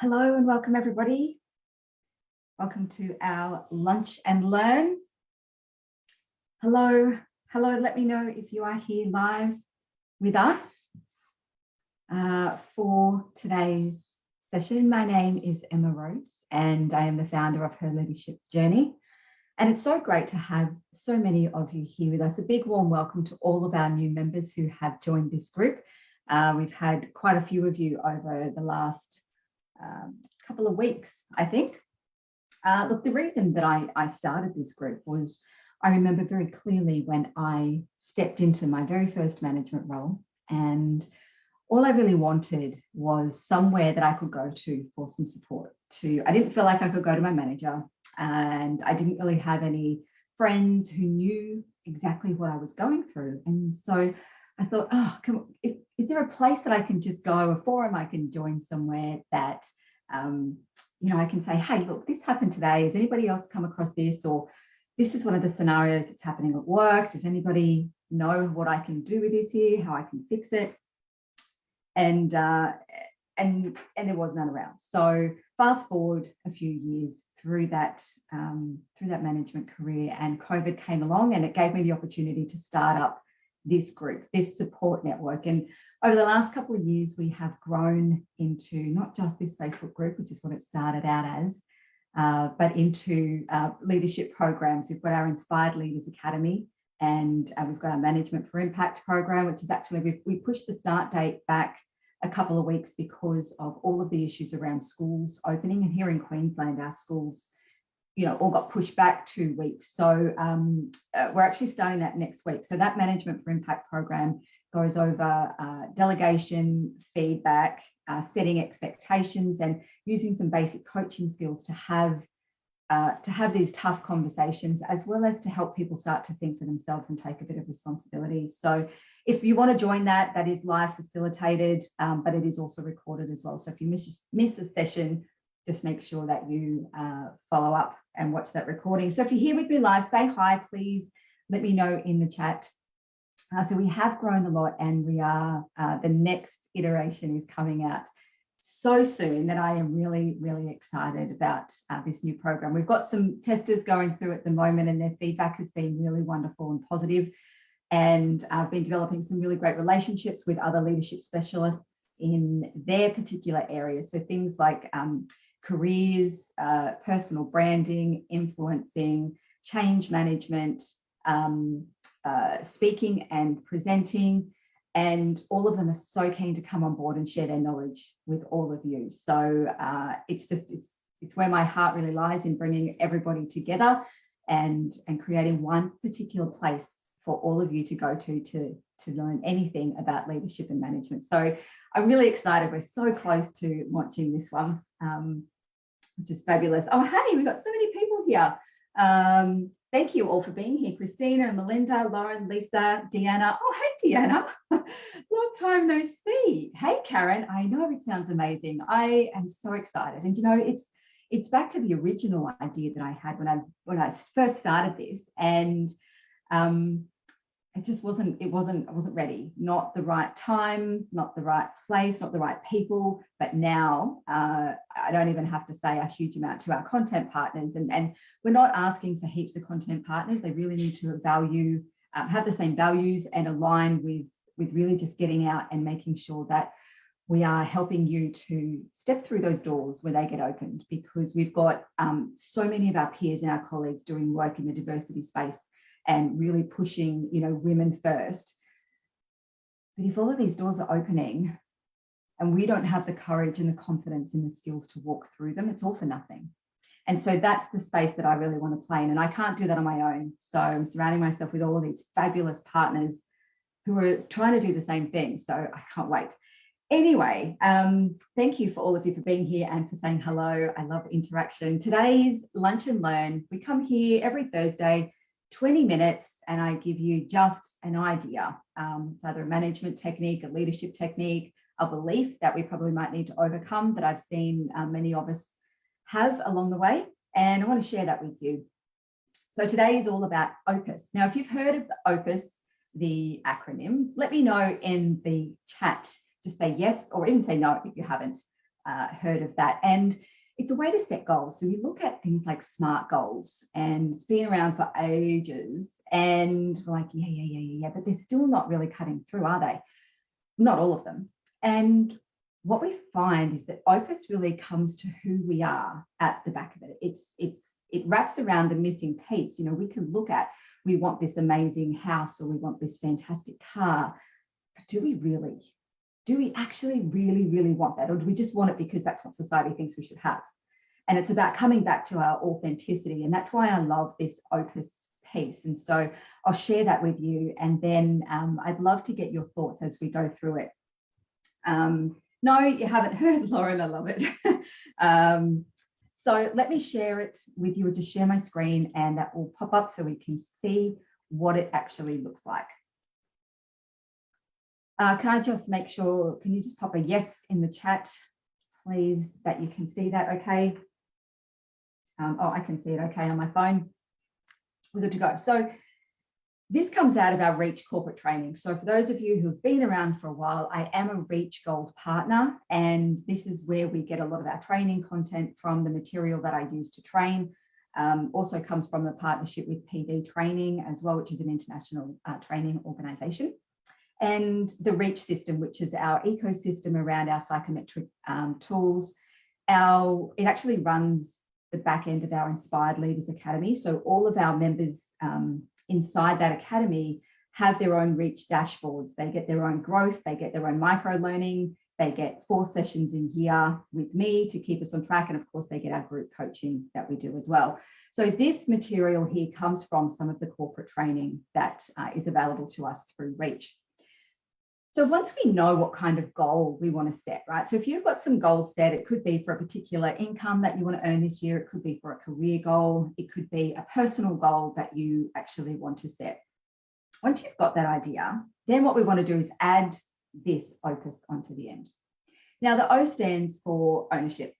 Hello and welcome everybody. Welcome to our Lunch and Learn. Hello, let me know if you are here live with us for today's session. My name is Emma Rhodes and I am the founder of Her Leadership Journey. And it's so great to have so many of you here with us. A big warm welcome to all of our new members who have joined this group. We've had quite a few of you over the last couple of weeks, I think. Look, the reason that I started this group was I remember very clearly when I stepped into my very first management role, and all I really wanted was somewhere that I could go to for some support. I didn't feel like I could go to my manager, and I didn't really have any friends who knew exactly what I was going through. And so I thought, is there a place that I can just go, a forum I can join somewhere that, I can say, hey, look, this happened today. Has anybody else come across this? Or this is one of the scenarios that's happening at work. Does anybody know what I can do with this here, how I can fix it? And there was none around. So fast forward a few years through that management career, and COVID came along, and it gave me the opportunity to start up this group, this support network. And over the last couple of years, we have grown into not just this Facebook group, which is what it started out as, but into leadership programs. We've got our Inspired Leaders Academy, and we've got our Management for Impact program, which is actually, we pushed the start date back a couple of weeks because of all of the issues around schools opening. And here in Queensland, our schools all got pushed back 2 weeks. So we're actually starting that next week. So that Management for Impact program goes over delegation, feedback, setting expectations, and using some basic coaching skills to have these tough conversations, as well as to help people start to think for themselves and take a bit of responsibility. So if you want to join that, that is live facilitated, but it is also recorded as well. So if you miss a session, just make sure that you follow up and watch that recording. So if you're here with me live, say hi, please let me know in the chat. So we have grown a lot, and we are, the next iteration is coming out so soon that I am really, really excited about this new program. We've got some testers going through at the moment, and their feedback has been really wonderful and positive. And I've been developing some really great relationships with other leadership specialists in their particular areas. So things like careers, personal branding, influencing, change management, speaking and presenting, and all of them are so keen to come on board and share their knowledge with all of you. So it's where my heart really lies, in bringing everybody together and creating one particular place for all of you to go to learn anything about leadership and management. So I'm really excited. We're so close to launching this one, which is fabulous. Oh, hey, we've got so many people here. Thank you all for being here. Christina and Melinda, Lauren, Lisa, Deanna. Oh, hey, Deanna. Long time no see. Hey, Karen. I know it sounds amazing. I am so excited. And it's back to the original idea that I had when I first started this, and it wasn't ready. Not the right time, not the right place, not the right people. But now I don't even have to say a huge amount to our content partners. And we're not asking for heaps of content partners. They really need to have the same values and align with really just getting out and making sure that we are helping you to step through those doors when they get opened, because we've got so many of our peers and our colleagues doing work in the diversity space and really pushing, women first. But if all of these doors are opening and we don't have the courage and the confidence and the skills to walk through them, it's all for nothing. And so that's the space that I really want to play in. And I can't do that on my own. So I'm surrounding myself with all of these fabulous partners who are trying to do the same thing. So I can't wait. Anyway, thank you for all of you for being here and for saying hello. I love interaction. Today's Lunch and Learn. We come here every Thursday, 20 minutes, and I give you just an idea. It's either a management technique, a leadership technique, a belief that we probably might need to overcome that I've seen many of us have along the way. And I want to share that with you. So today is all about O.P.U.S. Now, if you've heard of the O.P.U.S, the acronym, let me know in the chat. Just say yes, or even say no if you haven't. heard of that. And it's a way to set goals. So we look at things like SMART goals, and it's been around for ages. And we're like, yeah, but they're still not really cutting through, are they? Not all of them. And what we find is that O.P.U.S really comes to who we are at the back of it. It wraps around the missing piece. You know, we can look at, we want this amazing house, or we want this fantastic car, but do we really? Do we actually really want that? Or do we just want it because that's what society thinks we should have? And it's about coming back to our authenticity. And that's why I love this O.P.U.S piece. And so I'll share that with you. And then I'd love to get your thoughts as we go through it. No, you haven't heard, Lauren, I love it. So let me share it with you. I'll just share my screen and that will pop up so we can see what it actually looks like. Can I just make sure, can you just pop a yes in the chat, please, that you can see that okay? Oh, I can see it okay on my phone. We're good to go. So this comes out of our Reach corporate training. So for those of you who have been around for a while, I am a Reach Gold partner, and this is where we get a lot of our training content from, the material that I use to train. Also comes from the partnership with PD Training as well, which is an international training organization. And the Reach system, which is our ecosystem around our psychometric tools. It actually runs the back end of our Inspired Leaders Academy. So all of our members inside that academy have their own Reach dashboards. They get their own growth, they get their own micro learning, they get 4 sessions a year with me to keep us on track. And of course, they get our group coaching that we do as well. So this material here comes from some of the corporate training that is available to us through Reach. So once we know what kind of goal we want to set, right? So if you've got some goals set, it could be for a particular income that you want to earn this year. It could be for a career goal. It could be a personal goal that you actually want to set. Once you've got that idea, then what we want to do is add this O.P.U.S onto the end. Now the O stands for ownership.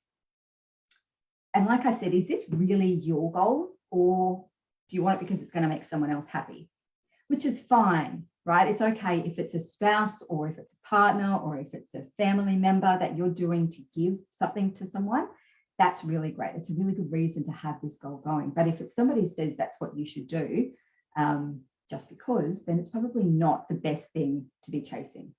And like I said, is this really your goal, or do you want it because it's going to make someone else happy? Which is fine. Right? It's okay if it's a spouse, or if it's a partner, or if it's a family member that you're doing to give something to someone. That's really great. It's a really good reason to have this goal going. But if it's somebody says that's what you should do, just because, then it's probably not the best thing to be chasing.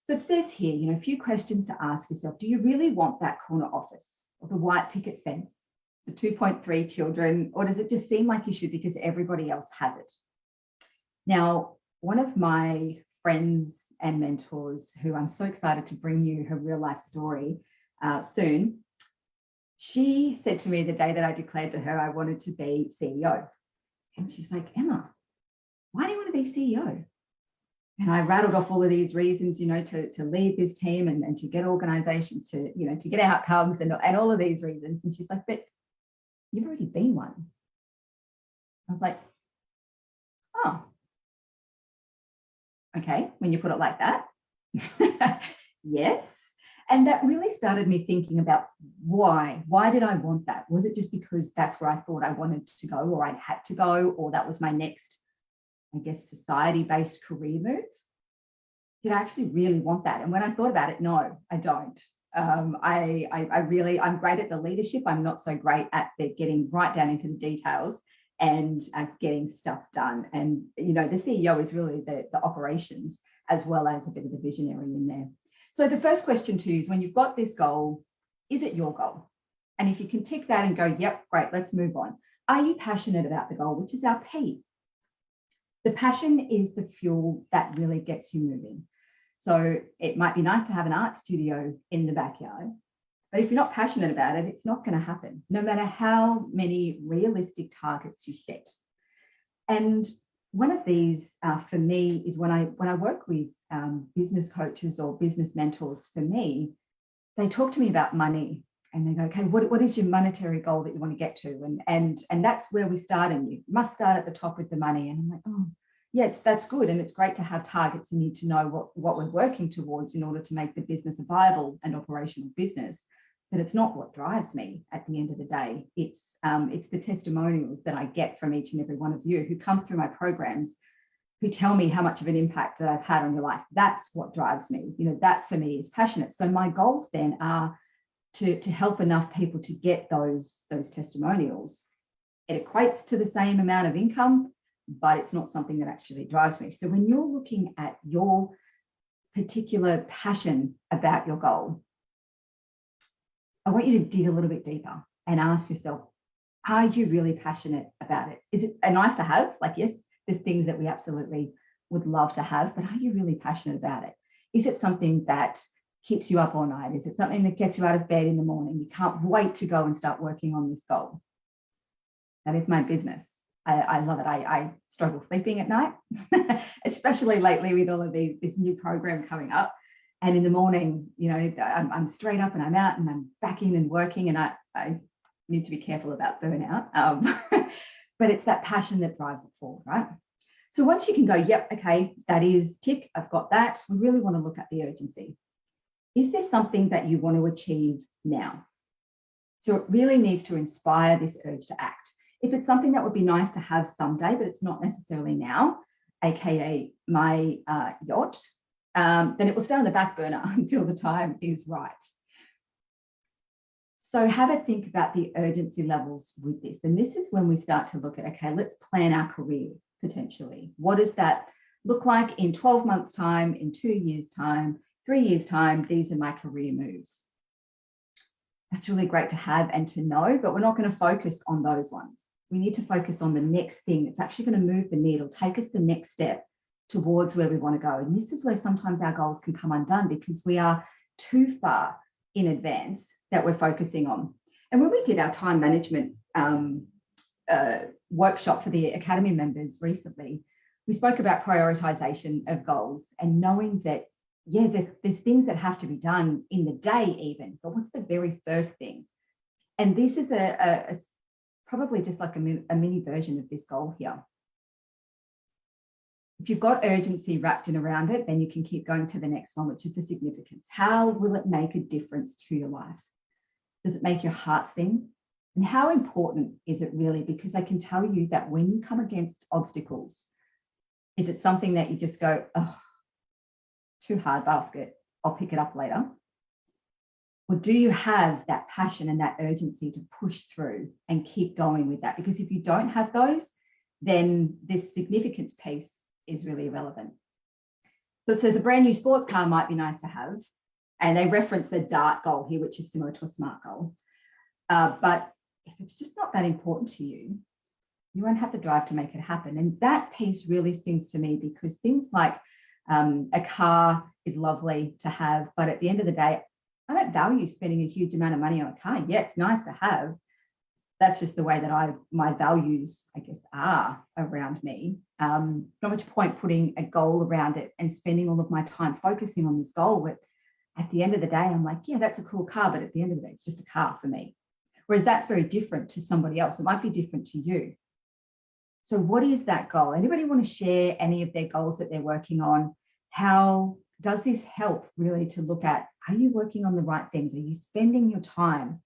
So it says here, you know, a few questions to ask yourself. Do you really want that corner office, or the white picket fence, the 2.3 children, or does it just seem like you should because everybody else has it? Now, one of my friends and mentors, who I'm so excited to bring you her real life story soon, she said to me the day that I declared to her I wanted to be CEO. And she's like, Emma, why do you want to be CEO? And I rattled off all of these reasons, you know, to lead this team and to get organizations to, you know, to get outcomes and all of these reasons. And she's like, but you've already been one. I was like, oh. Okay, when you put it like that. Yes. And that really started me thinking about why. Why did I want that? Was it just because that's where I thought I wanted to go, or I had to go, or that was my next, I guess, society-based career move? Did I actually really want that? And when I thought about it, no, I don't. I'm great at the leadership. I'm not so great at the getting right down into the details and getting stuff done. And, you know, the CEO is really the operations as well as a bit of the visionary in there. So the first question to you is, when you've got this goal, is it your goal? And if you can tick that and go, yep, great, let's move on. Are you passionate about the goal, which is our P? The passion is the fuel that really gets you moving. So it might be nice to have an art studio in the backyard, but if you're not passionate about it, it's not going to happen, no matter how many realistic targets you set. And one of these for me is when I work with business coaches or business mentors, for me, they talk to me about money and they go, okay, what is your monetary goal that you want to get to? And that's where we start, and you must start at the top with the money. And I'm like, oh, yeah, that's good. And it's great to have targets and need to know what we're working towards in order to make the business a viable and operational business. But it's not what drives me at the end of the day. It's the testimonials that I get from each and every one of you who come through my programs, who tell me how much of an impact that I've had on your life. That's what drives me. You know, that for me is passionate. So my goals then are to help enough people to get those testimonials. It equates to the same amount of income, but it's not something that actually drives me. So when you're looking at your particular passion about your goal, I want you to dig a little bit deeper and ask yourself, are you really passionate about it? Is it a nice to have? Like, yes, there's things that we absolutely would love to have, but are you really passionate about it? Is it something that keeps you up all night? Is it something that gets you out of bed in the morning? You can't wait to go and start working on this goal. That is my business. I love it. I struggle sleeping at night, especially lately with all of this new program coming up. And in the morning, you know, I'm straight up and I'm out and I'm back in and working, and I need to be careful about burnout. But it's that passion that drives it forward, right? So once you can go, yep, okay, that is tick, I've got that. We really want to look at the urgency. Is there something that you want to achieve now? So it really needs to inspire this urge to act. If it's something that would be nice to have someday, but it's not necessarily now, aka my yacht, then it will stay on the back burner until the time is right. So have a think about the urgency levels with this. And this is when we start to look at, okay, let's plan our career potentially. What does that look like in 12 months' time, in 2 years' time, 3 years' time? These are my career moves. That's really great to have and to know, but we're not going to focus on those ones. We need to focus on the next thing that's actually going to move the needle, take us the next step towards where we want to go. And this is where sometimes our goals can come undone because we are too far in advance that we're focusing on. And when we did our time management workshop for the Academy members recently, we spoke about prioritization of goals and knowing that, yeah, there's things that have to be done in the day even, but what's the very first thing? And this is it's probably just like a mini version of this goal here. If you've got urgency wrapped in around it, then you can keep going to the next one, which is the significance. How will it make a difference to your life? Does it make your heart sing? And how important is it really? Because I can tell you that when you come against obstacles, is it something that you just go, oh, too hard basket, I'll pick it up later? Or do you have that passion and that urgency to push through and keep going with that? Because if you don't have those, then this significance piece is really irrelevant. So it says a brand new sports car might be nice to have. And they reference the DART goal here, which is similar to a SMART goal. But if it's just not that important to you, you won't have the drive to make it happen. And that piece really sings to me because things like a car is lovely to have, but at the end of the day, I don't value spending a huge amount of money on a car. Yeah, it's nice to have. That's just the way that my values, I guess, are around me. Not much point putting a goal around it and spending all of my time focusing on this goal. But at the end of the day, I'm like, yeah, that's a cool car. But at the end of the day, it's just a car for me. Whereas that's very different to somebody else. It might be different to you. So what is that goal? Anybody want to share any of their goals that they're working on? How does this help really to look at, are you working on the right things? Are you spending your time?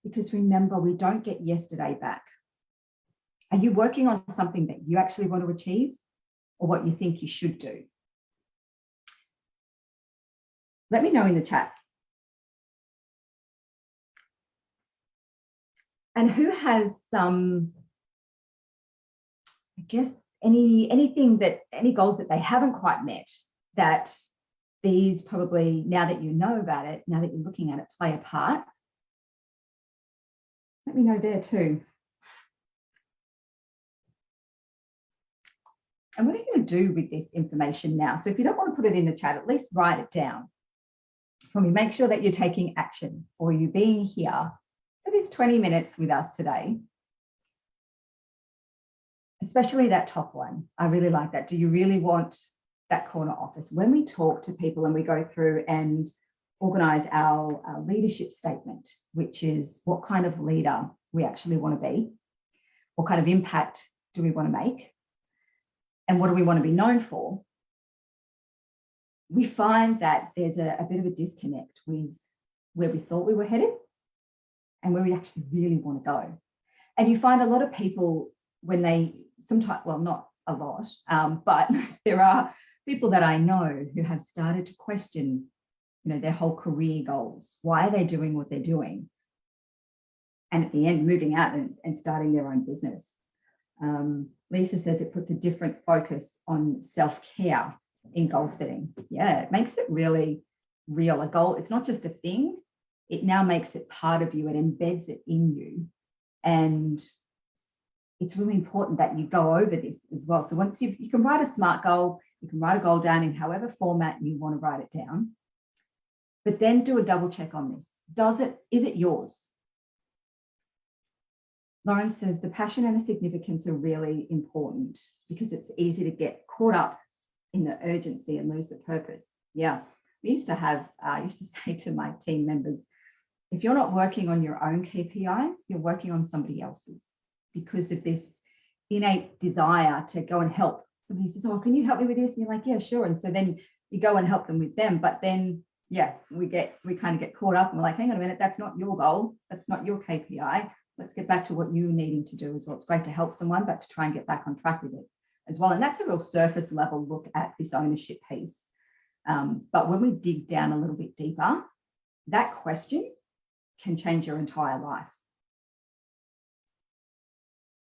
Because remember, we don't get yesterday back. Are you working on something that you actually want to achieve or what you think you should do? Let me know in the chat. And who has some, I guess, any goals that they haven't quite met that these probably, now that you know about it, now that you're looking at it, play a part? Let me know there too. And what are you going to do with this information now? So if you don't want to put it in the chat, at least write it down for me. Make sure that you're taking action for you being here for this 20 minutes with us today. Especially that top one. I really like that. Do you really want that corner office? When we talk to people and we go through and organize our leadership statement, which is what kind of leader we actually want to be, what kind of impact do we want to make, and what do we want to be known for, we find that there's a bit of a disconnect with where we thought we were headed and where we actually really want to go. And you find a lot of people when they sometimes, well, not a lot, but there are people that I know who have started to question their whole career goals. Why are they doing what they're doing? And at the end, moving out and starting their own business. Lisa says it puts a different focus on self-care in goal setting. Yeah, it makes it really real. A goal, it's not just a thing. It now makes it part of you. It embeds it in you. And it's really important that you go over this as well. So once you can write a SMART goal, you can write a goal down in however format you want to write it down, but then do a double check on this. Is it yours? Lauren says the passion and the significance are really important because it's easy to get caught up in the urgency and lose the purpose. Yeah, we used to I used to say to my team members, if you're not working on your own KPIs, you're working on somebody else's, because of this innate desire to go and help. Somebody says, oh, can you help me with this? And you're like, yeah, sure. And so then you go and help them with them. But then, yeah, we kind of get caught up and we're like, hang on a minute, that's not your goal. That's not your KPI. Let's get back to what you're needing to do as well. It's great to help someone, but to try and get back on track with it as well. And that's a real surface level look at this ownership piece. But when we dig down a little bit deeper, that question can change your entire life.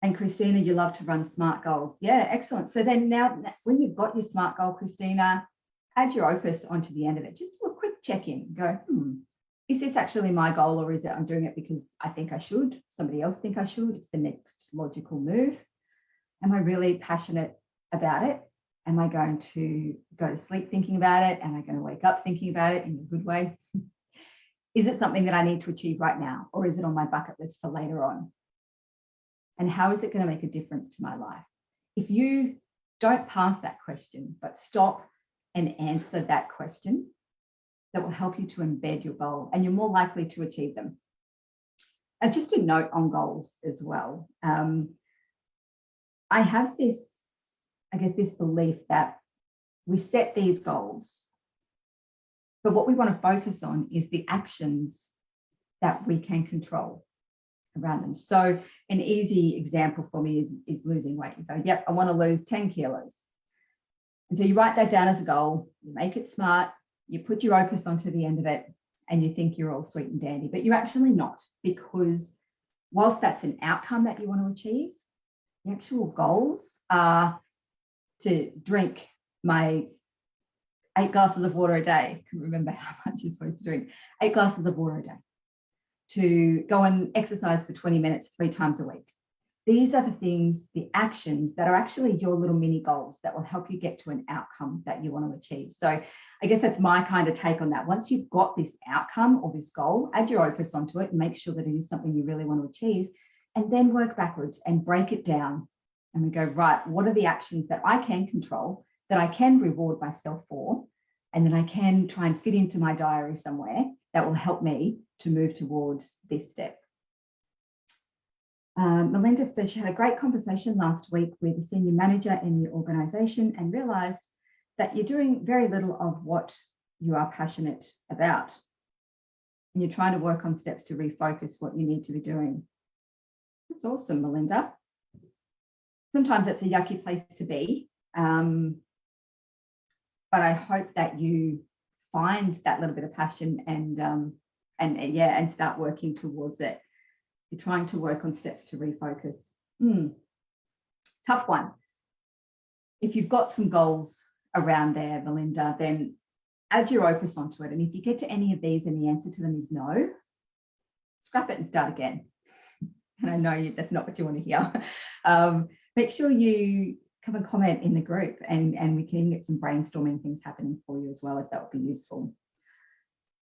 And Christina, you love to run SMART goals. Yeah, excellent. So then now when you've got your SMART goal, Christina, add your O.P.U.S onto the end of it. Just do a quick check-in. Go, is this actually my goal, or is it I'm doing it because I think I should, somebody else think I should, it's the next logical move? Am I really passionate about it? Am I going to go to sleep thinking about it? Am I going to wake up thinking about it in a good way? Is it something that I need to achieve right now, or is it on my bucket list for later on? And how is it going to make a difference to my life? If you don't pass that question, but stop and answer that question, that will help you to embed your goal, and you're more likely to achieve them. And just a note on goals as well. I have this belief that we set these goals, but what we want to focus on is the actions that we can control around them. So an easy example for me is losing weight. You go, yep, I want to lose 10 kilos. And so you write that down as a goal, you make it SMART, you put your O.P.U.S onto the end of it, and you think you're all sweet and dandy, but you're actually not, because whilst that's an outcome that you want to achieve, the actual goals are to drink my 8 glasses of water a day. I can remember how much you're supposed to drink. 8 glasses of water a day. To go and exercise for 20 minutes 3 times a week. These are the things, the actions that are actually your little mini goals that will help you get to an outcome that you want to achieve. So I guess that's my kind of take on that. Once you've got this outcome or this goal, add your O.P.U.S onto it and make sure that it is something you really want to achieve, and then work backwards and break it down. And we go, right, what are the actions that I can control, that I can reward myself for, and then I can try and fit into my diary somewhere that will help me to move towards this step. Melinda says she had a great conversation last week with a senior manager in the organisation and realised that you're doing very little of what you are passionate about. And you're trying to work on steps to refocus what you need to be doing. That's awesome, Melinda. Sometimes that's a yucky place to be, but I hope that you find that little bit of passion and start working towards it. You're trying to work on steps to refocus. Tough one. If you've got some goals around there, Melinda, then add your O.P.U.S onto it. And if you get to any of these and the answer to them is no, scrap it and start again. And I know that's not what you want to hear. Make sure you come and comment in the group, and we can even get some brainstorming things happening for you as well, if that would be useful.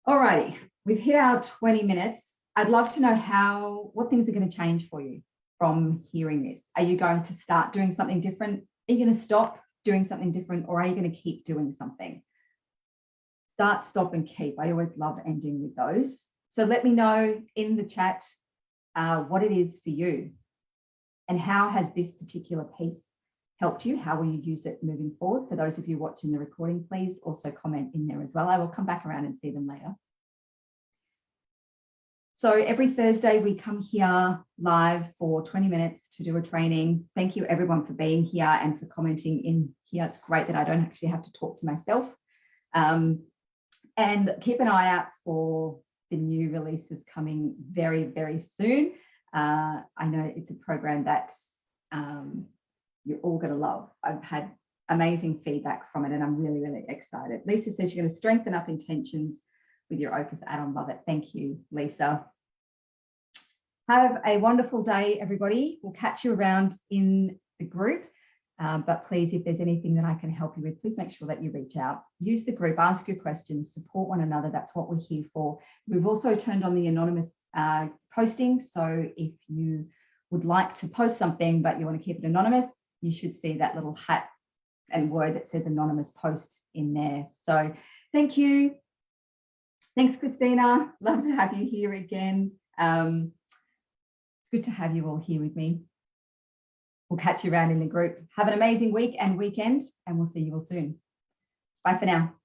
All righty, we've hit our 20 minutes. I'd love to know what things are going to change for you from hearing this. Are you going to start doing something different? Are you going to stop doing something different, or are you going to keep doing something? Start, stop, and keep. I always love ending with those. So let me know in the chat what it is for you, and how has this particular piece helped you? How will you use it moving forward? For those of you watching the recording, please also comment in there as well. I will come back around and see them later. So every Thursday we come here live for 20 minutes to do a training. Thank you everyone for being here and for commenting in here. It's great that I don't actually have to talk to myself. And keep an eye out for the new releases coming very, very soon. I know it's a program that you're all going to love. I've had amazing feedback from it, and I'm really, really excited. Lisa says you're going to strengthen up intentions with your Opus add-on. Love it. Thank you, Lisa. Have a wonderful day, everybody. We'll catch you around in the group. But please, if there's anything that I can help you with, please make sure that you reach out. Use the group, ask your questions, support one another. That's what we're here for. We've also turned on the anonymous posting. So if you would like to post something, but you want to keep it anonymous, you should see that little hat and word that says anonymous post in there. So thank you. Thanks, Christina. Love to have you here again. It's good to have you all here with me. We'll catch you around in the group. Have an amazing week and weekend, and we'll see you all soon. Bye for now.